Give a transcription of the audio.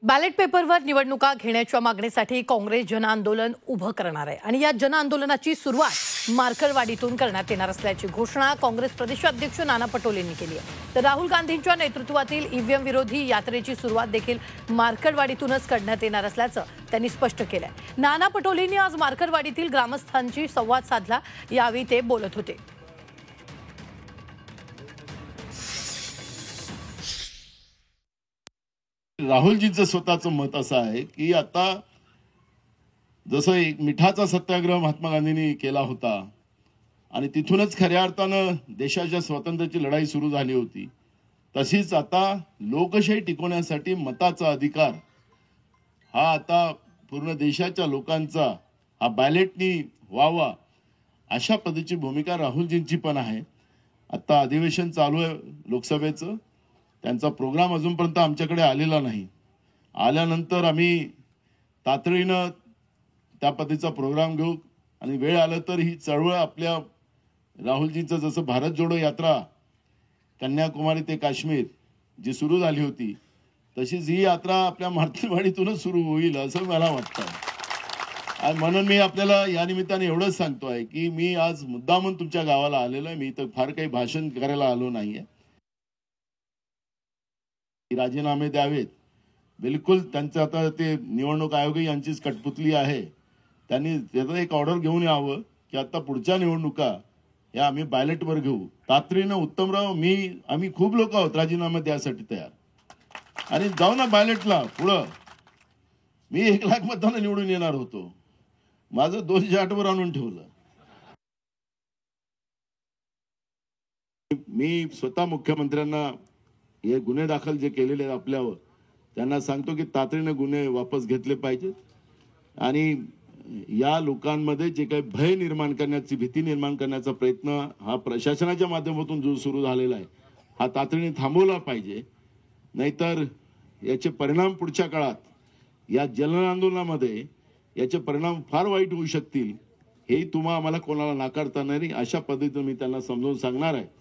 Ballot पेपरवर निवडणुका घेण्याच्या मागणीसाठी काँग्रेस जनआंदोलन उभं करणार आहे आणि या जनआंदोलनाची सुरुवात मार्कळवाडीतून करण्यात येणार असल्याची घोषणा काँग्रेस प्रदेशाध्यक्ष नाना पटोलेंनी केली आहे। तर राहुल गांधींच्या नेतृत्वातील ईव्हीएम विरोधी यात्रेची सुरुवात देखील मार्कळवाडीतूनच करण्यात येणार असल्याचं त्यांनी स्पष्ट केलं आहे। नाना पटोलेंनी आज मार्कळवाडीतील ग्रामस्थांशी संवाद साधला, यावेळी ते बोलत होते। राहुलजींचं स्वतःचं मत असं आहे की आता जसं एक मिठाचा सत्याग्रह महात्मा गांधींनी केला होता आणि तिथूनच खऱ्या अर्थानं देशाच्या स्वातंत्र्याची लढाई सुरू झाली होती, तशीच आता लोकशाही टिकवण्यासाठी मताचा अधिकार हा आता पूर्ण देशाच्या लोकांचा हा बॅलेटनी व्हावा अशा पद्धतीची भूमिका राहुलजींची पण आहे। आता अधिवेशन चालू आहे लोकसभेचं, त्यांचा प्रोग्राम अजूनपर्यंत आमच्याकडे आलेला नाही। आल्यानंतर आम्ही तातडीनं त्या पद्धतीचा प्रोग्राम घेऊ आणि वेळ आलं तर ही चळवळ आपल्या राहुलजींचं जसं भारत जोडो यात्रा कन्याकुमारी ते काश्मीर जी सुरू झाली होती तशीच ही यात्रा आपल्या मार्कळवाडीतूनच सुरू होईल असं मला वाटतं। आणि म्हणून मी आपल्याला या निमित्ताने एवढंच सांगतोय की मी आज मुद्दामून तुमच्या गावाला आलेलो आहे। मी तर फार काही भाषण करायला आलो नाहीये। राजीनामे द्यावेत, बिलकुल त्यांचं आता ते निवडणूक आयोग यांचीच कठपुतली आहे, त्यांनी त्याचा एक ऑर्डर घेऊन यावं की आता पुढच्या निवडणुका या आम्ही बॅलेटवर घेऊ तातडीनं। उत्तमराव आम्ही खूप लोक आहोत राजीनामा द्यासाठी तयार आणि जाऊ ना बॅलेटला पुढं। मी 1 लाख मतांना निवडून येणार होतो, माझं 208 वर आणून ठेवलं। मी स्वतः मुख्यमंत्र्यांना हे गुन्हे दाखल जे केलेले आपल्यावर त्यांना सांगतो की तातडीने गुन्हे वापस घेतले पाहिजेत आणि या लोकांमध्ये जे काही भय निर्माण करण्याची भीती निर्माण करण्याचा प्रयत्न हा प्रशासनाच्या माध्यमातून जो सुरू झालेला आहे हा तातडीने थांबवला पाहिजे, नाहीतर याचे परिणाम पुढच्या काळात या जनआंदोलनामध्ये याचे परिणाम फार वाईट होऊ शकतील। हे तुम्हा आम्हाला कोणाला नाकारता नाही अशा पद्धतीने मी त्यांना समजावून सांगणार आहे।